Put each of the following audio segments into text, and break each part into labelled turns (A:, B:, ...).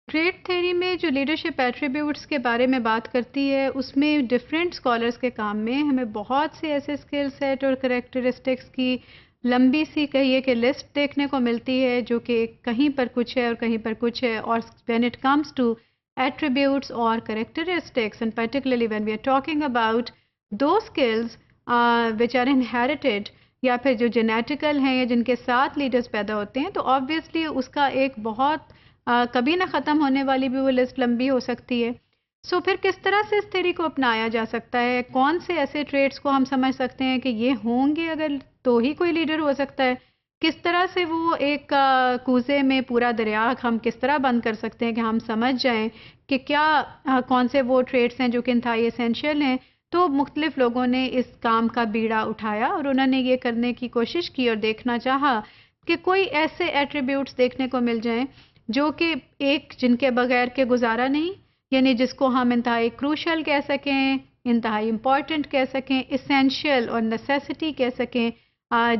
A: Trait theory میں جو leadership attributes کے بارے میں بات کرتی ہے اس میں ڈفرینٹ اسکالرس کے کام میں ہمیں بہت سے ایسے اسکل سیٹ اور کریکٹرسٹکس کی لمبی سی کہیے کہ لسٹ دیکھنے کو ملتی ہے جو کہ کہیں پر کچھ ہے اور کہیں پر کچھ ہے. اور when it comes to attributes or characteristics, and particularly when we are talking about those skills which are inherited یا پھر جو جینیٹیکل ہیں یا جن کے ساتھ لیڈرز پیدا ہوتے ہیں تو آبویسلی اس کا ایک بہت کبھی نہ ختم ہونے والی بھی وہ لسٹ لمبی ہو سکتی ہے. سو پھر کس طرح سے اس تھیوری کو اپنایا جا سکتا ہے؟ کون سے ایسے ٹریٹس کو ہم سمجھ سکتے ہیں کہ یہ ہوں گے اگر تو ہی کوئی لیڈر ہو سکتا ہے؟ کس طرح سے وہ ایک کوزے میں پورا دریا ہم کس طرح بند کر سکتے ہیں کہ ہم سمجھ جائیں کہ کیا کون سے وہ ٹریٹس ہیں جو کہ انتہائی اسینشیل ہیں. تو مختلف لوگوں نے اس کام کا بیڑا اٹھایا اور انہوں نے یہ کرنے کی کوشش کی اور دیکھنا چاہا کہ کوئی ایسے ایٹریبیوٹس دیکھنے کو مل جائیں جو کہ ایک جن کے بغیر کے گزارا نہیں، یعنی جس کو ہم انتہائی کروشل کہہ سکیں، انتہائی امپورٹنٹ کہہ سکیں، اسینشیل اور نیسیسٹی کہہ سکیں،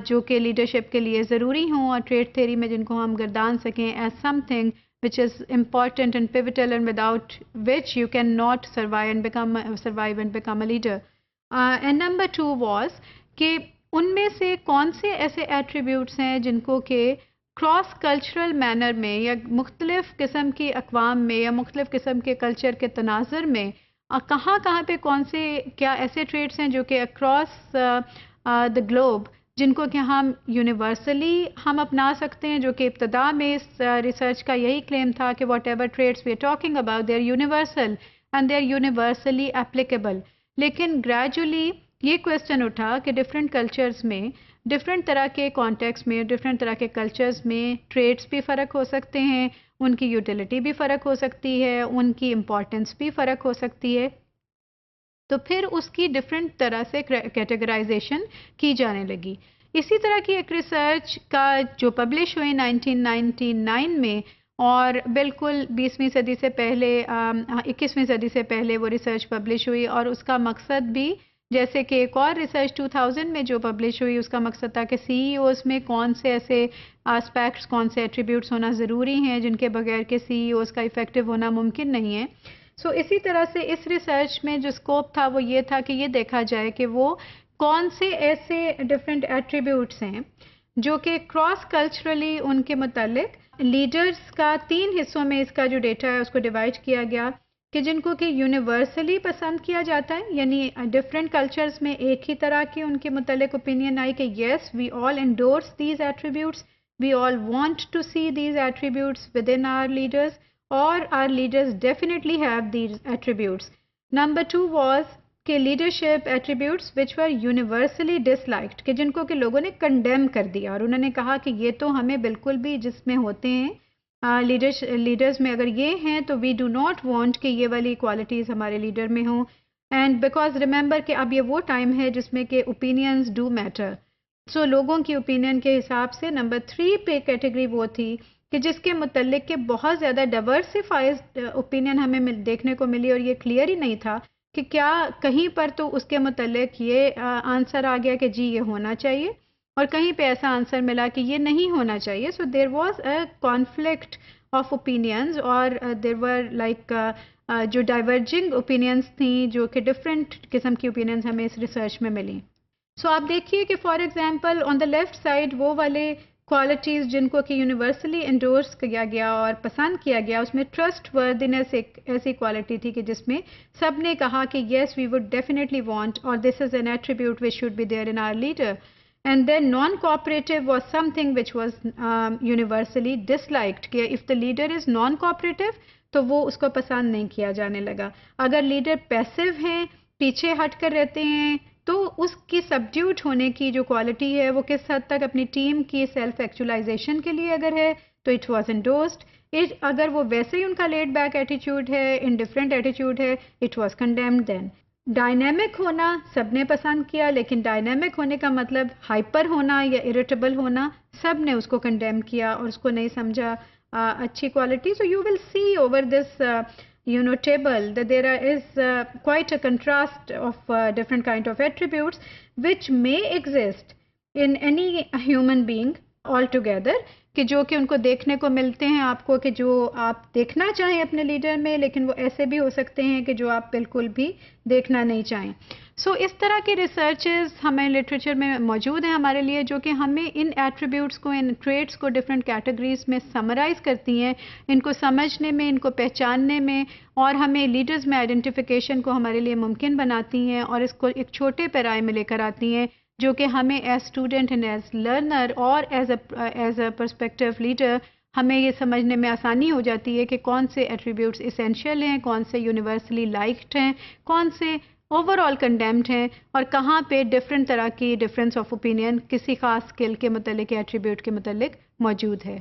A: جو کہ لیڈرشپ کے لیے ضروری ہوں اور ٹریڈ تھیوری میں جن کو ہم گردان سکیں as some thing which is important and pivotal and without which you cannot survive and become a leader. And number 2 was کہ ان میں سے کون سے ایسے ایٹریبیوٹس ہیں جن کو کہ کراس کلچرل مینر میں یا مختلف قسم کی اقوام میں یا مختلف قسم کے کلچر کے تناظر میں کہاں کہاں پہ کون سے کیا ایسے ٹریٹس ہیں جو کہ اکراس دا گلوب جن کو کہ ہم یونیورسلی ہم اپنا سکتے ہیں، جو کہ ابتدا میں اس ریسرچ کا یہی کلیم تھا کہ whatever traits we are talking about they are universal and they are universally applicable. لیکن گریجولی یہ کویسچن اٹھا کہ ڈفرینٹ کلچرز میں ڈفرینٹ طرح کے کانٹیکس میں ڈفرینٹ طرح کے کلچرز میں ٹریٹس بھی فرق ہو سکتے ہیں، ان کی یوٹیلیٹی بھی فرق ہو سکتی ہے، ان کی امپورٹنس بھی فرق ہو سکتی ہے. تو پھر اس کی ڈفرینٹ طرح سے کیٹیگرائزیشن کی جانے لگی. اسی طرح کی ایک ریسرچ کا جو پبلش ہوئی 1999 میں اور بالکل 20ویں صدی سے پہلے 21ویں صدی سے پہلے وہ ریسرچ پبلش ہوئی اور اس کا مقصد بھی جیسے کہ ایک اور ریسرچ 2000 میں جو پبلش ہوئی اس کا مقصد تھا کہ سی ای اوز میں کون سے ایسے آسپیکٹس کون سے ایٹریبیوٹس ہونا ضروری ہیں جن کے بغیر کہ سی ای اوز کا افیکٹو ہونا ممکن نہیں ہے. سو اسی طرح سے اس ریسرچ میں جو اسکوپ تھا وہ یہ تھا کہ یہ دیکھا جائے کہ وہ کون سے ایسے ڈفرینٹ ایٹریبیوٹس ہیں جو کہ کراس کلچرلی ان کے متعلق لیڈرز کا 3 حصوں میں اس کا جو ڈیٹا ہے اس کو ڈیوائڈ کیا گیا کہ جن کو کہ یونیورسلی پسند کیا جاتا ہے، یعنی ڈفرینٹ کلچرز میں ایک ہی طرح کی ان کے متعلق اوپینین آئی کہ yes we all endorse these attributes, we all want to see these attributes with in our leaders اور our leaders definitely have these attributes. Number 2 was کہ leadership attributes which were universally disliked کہ جن کو کہ لوگوں نے condemn کر دیا اور انہوں نے کہا کہ یہ تو ہمیں بالکل بھی جس میں ہوتے ہیں لیڈرز میں اگر یہ ہیں تو we do not want کہ یہ والی کوالٹیز ہمارے لیڈر میں ہوں. اینڈ بیکاز ریممبر کہ اب یہ وہ ٹائم ہے جس میں کہ اوپینینز ڈو میٹر. سو لوگوں کی اوپینین کے حساب سے نمبر 3 پہ کیٹیگری وہ تھی کہ جس کے متعلق کہ بہت زیادہ ڈائیورسفائڈ اوپینین ہمیں دیکھنے کو ملی اور یہ کلیئر ہی نہیں تھا کہ کیا کہیں پر تو اس کے متعلق یہ آنسر آ گیا کہ جی یہ ہونا چاہیے اور کہیں پہ ایسا آنسر ملا کہ یہ نہیں ہونا چاہیے. So there was a conflict of opinions اور دیر ور لائک جو ڈائیورجنگ اوپینینز تھیں جو کہ ڈفرینٹ قسم کی اوپینینز ہمیں اس ریسرچ میں ملی. سو آپ دیکھیے کہ for example on the left side وہ والے کوالٹیز جن کو کہ یونیورسلی انڈورس کیا گیا اور پسند کیا گیا اس میں ٹرسٹ وردینس ایک ایسی کوالٹی تھی کہ جس میں سب نے کہا کہ yes we would definitely want اور this is an attribute which should be there in our leader. And then non cooperative was something which was universally disliked کہ if the leader is non cooperative تو وہ اس کو پسند نہیں کیا جانے لگا. اگر لیڈر پیسو ہیں، پیچھے ہٹ کر رہتے ہیں تو اس کی سبڈیوٹ ہونے کی جو کوالٹی ہے وہ کس حد تک اپنی ٹیم کی سیلف ایکچولائزیشن کے لیے اگر ہے تو اٹ واز انڈورسڈ. اگر وہ ویسے ہی ان کا لیڈ بیک ایٹیچیوڈ ہے، انڈیفرنٹ ایٹیچیوڈ ہے، it was condemned. Then dynamic ہونا سب نے پسند کیا لیکن ڈائنامک ہونے کا مطلب ہائپر ہونا یا اریٹیبل ہونا سب نے اس کو کنڈیم کیا اور اس کو نہیں سمجھا اچھی quality. So you will see over this table that there is quite a contrast of different kind of attributes which may exist in any human being altogether کہ جو کہ ان کو دیکھنے کو ملتے ہیں آپ کو، کہ جو آپ دیکھنا چاہیں اپنے لیڈر میں، لیکن وہ ایسے بھی ہو سکتے ہیں کہ جو آپ بالکل بھی دیکھنا نہیں چاہیں. اس طرح کی ریسرچز ہمیں لٹریچر میں موجود ہیں ہمارے لیے، جو کہ ہمیں ان ایٹریبیوٹس کو، ان ٹریٹس کو ڈفرینٹ کیٹیگریز میں سمرائز کرتی ہیں، ان کو سمجھنے میں، ان کو پہچاننے میں، اور ہمیں لیڈرز میں آئیڈینٹیفیکیشن کو ہمارے لیے ممکن بناتی ہیں، اور اس کو ایک چھوٹے پیرائے میں لے کر آتی ہیں، جو کہ ہمیں as student and as learner اور ایز اے پرسپیکٹیو لیڈر ہمیں یہ سمجھنے میں آسانی ہو جاتی ہے کہ کون سے ایٹریبیوٹس اسینشیل ہیں، کون سے یونیورسلی لائکڈ ہیں، کون سے اوور آل کنڈیمڈ ہیں، اور کہاں پہ ڈفرینٹ طرح کی ڈفرینس آف اوپینین کسی خاص اسکل کے متعلق یا ایٹریبیوٹ کے متعلق موجود ہے.